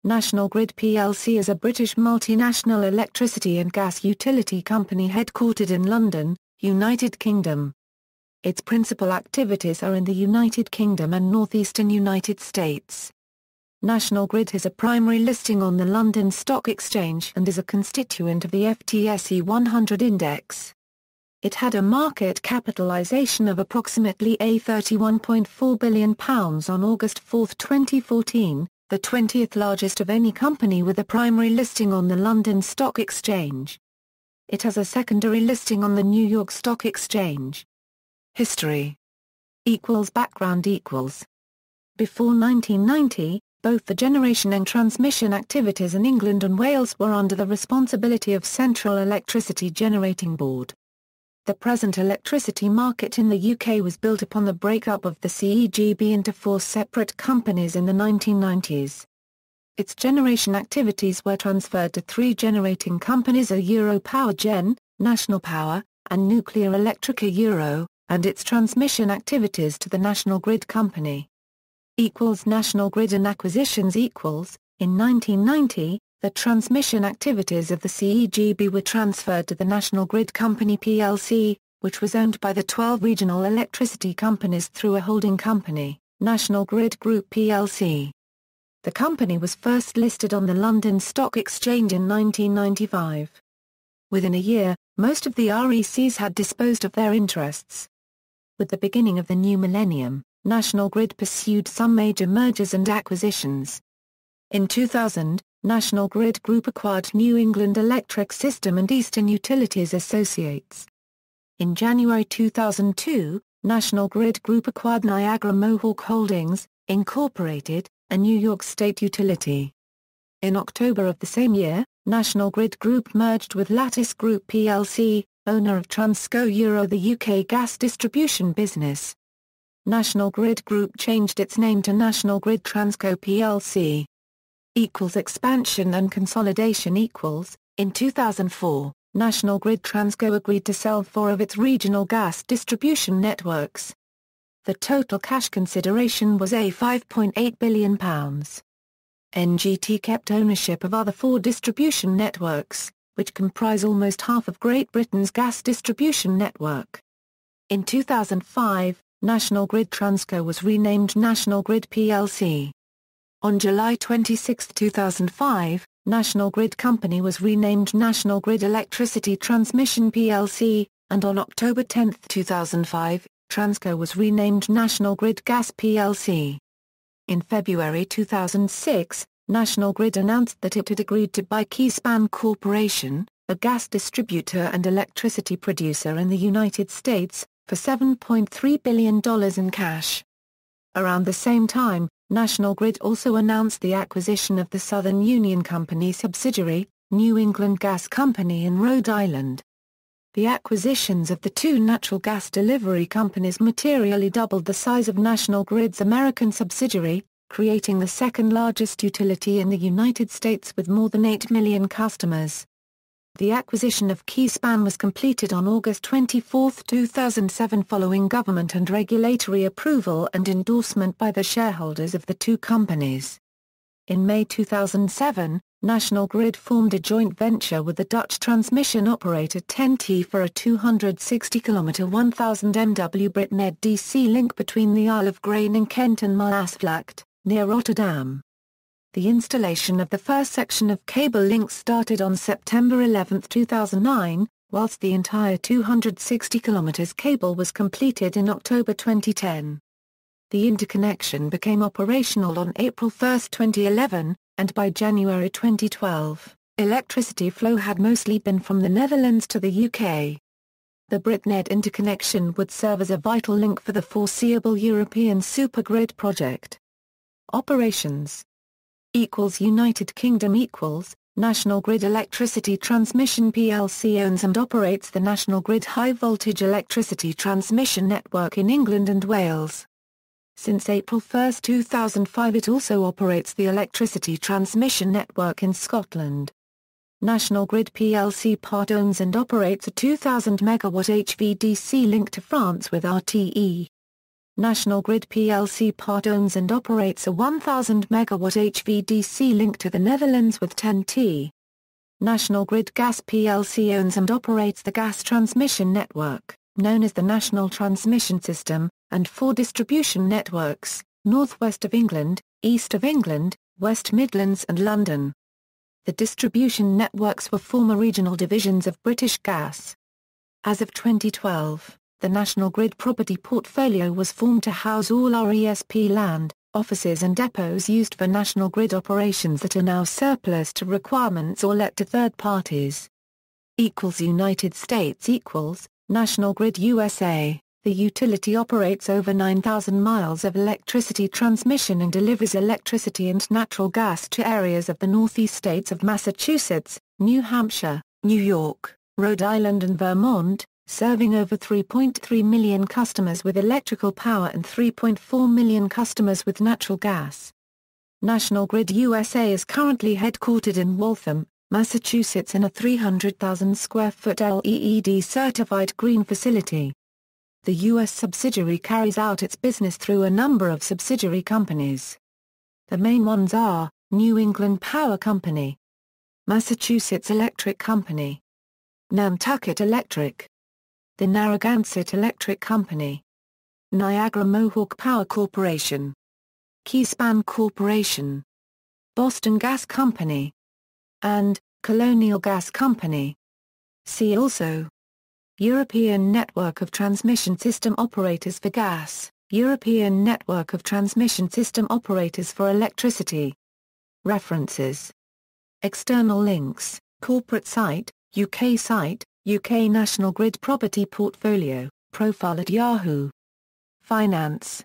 National Grid plc is a British multinational electricity and gas utility company headquartered in London, United Kingdom. Its principal activities are in the United Kingdom and Northeastern United States. National Grid has a primary listing on the London Stock Exchange and is a constituent of the FTSE 100 index. It had a market capitalisation of approximately £31.4 billion on August 4, 2014, the 20th largest of any company with a primary listing on the London Stock Exchange. It has a secondary listing on the New York Stock Exchange. History = background = Before 1990, both the generation and transmission activities in England and Wales were under the responsibility of Central Electricity Generating Board. The present electricity market in the UK was built upon the break-up of the CEGB into 4 separate companies in the 1990s. Its generation activities were transferred to 3 generating companies: Power Gen, National Power, and Nuclear Electrica Euro, and its transmission activities to the National Grid Company. National Grid and acquisitions In 1990, the transmission activities of the CEGB were transferred to the National Grid Company plc, which was owned by the 12 regional electricity companies through a holding company, National Grid Group plc. The company was first listed on the London Stock Exchange in 1995. Within a year, most of the RECs had disposed of their interests. With the beginning of the new millennium, National Grid pursued some major mergers and acquisitions. In 2000, National Grid Group acquired New England Electric System and Eastern Utilities Associates. In January 2002, National Grid Group acquired Niagara Mohawk Holdings, Incorporated, a New York state utility. In October of the same year, National Grid Group merged with Lattice Group plc, owner of Transco Euro, the UK gas distribution business. National Grid Group changed its name to National Grid Transco plc. Expansion and consolidation In 2004, National Grid Transco agreed to sell 4 of its regional gas distribution networks. The total cash consideration was £5.8 billion. NGT kept ownership of other 4 distribution networks, which comprise almost half of Great Britain's gas distribution network. In 2005, National Grid Transco was renamed National Grid plc. On July 26, 2005, National Grid Company was renamed National Grid Electricity Transmission plc, and on October 10, 2005, Transco was renamed National Grid Gas plc. In February 2006, National Grid announced that it had agreed to buy Keyspan Corporation, a gas distributor and electricity producer in the United States, for $7.3 billion in cash. Around the same time, National Grid also announced the acquisition of the Southern Union Company subsidiary, New England Gas Company in Rhode Island. The acquisitions of the 2 natural gas delivery companies materially doubled the size of National Grid's American subsidiary, creating the second-largest utility in the United States with more than 8 million customers. The acquisition of Keyspan was completed on August 24, 2007 following government and regulatory approval and endorsement by the shareholders of the 2 companies. In May 2007, National Grid formed a joint venture with the Dutch transmission operator TEN-T for a 260-kilometre 1,000 MW BritNed DC link between the Isle of Grain and Kent and Maasvlakte, near Rotterdam. The installation of the first section of cable link started on September 11, 2009, whilst the entire 260 km cable was completed in October 2010. The interconnection became operational on April 1, 2011, and by January 2012, electricity flow had mostly been from the Netherlands to the UK. The BritNed interconnection would serve as a vital link for the foreseeable European supergrid project. Operations United Kingdom National Grid Electricity Transmission plc owns and operates the National Grid high-voltage electricity transmission network in England and Wales. Since April 1, 2005 it also operates the electricity transmission network in Scotland. National Grid plc part owns and operates a 2,000 MW HVDC link to France with RTE. National Grid plc part owns and operates a 1000 MW HVDC link to the Netherlands with 10T. National Grid Gas plc owns and operates the gas transmission network, known as the National Transmission System, and 4 distribution networks, North West of England, East of England, West Midlands and London. The distribution networks were former regional divisions of British Gas. As of 2012, the National Grid property portfolio was formed to house all RESP land, offices and depots used for National Grid operations that are now surplus to requirements or let to third parties. United States National Grid USA. The utility operates over 9,000 miles of electricity transmission and delivers electricity and natural gas to areas of the Northeast states of Massachusetts, New Hampshire, New York, Rhode Island and Vermont, serving over 3.3 million customers with electrical power and 3.4 million customers with natural gas. National Grid USA is currently headquartered in Waltham, Massachusetts in a 300,000 square foot LEED-certified green facility. The U.S. subsidiary carries out its business through a number of subsidiary companies. The main ones are, New England Power Company, Massachusetts Electric Company, Nantucket Electric, the Narragansett Electric Company, Niagara-Mohawk Power Corporation, Keyspan Corporation, Boston Gas Company, and Colonial Gas Company. See also: European Network of Transmission System Operators for Gas, European Network of Transmission System Operators for Electricity. References. External links: Corporate site, UK National Grid Property Portfolio, profile at Yahoo. Finance.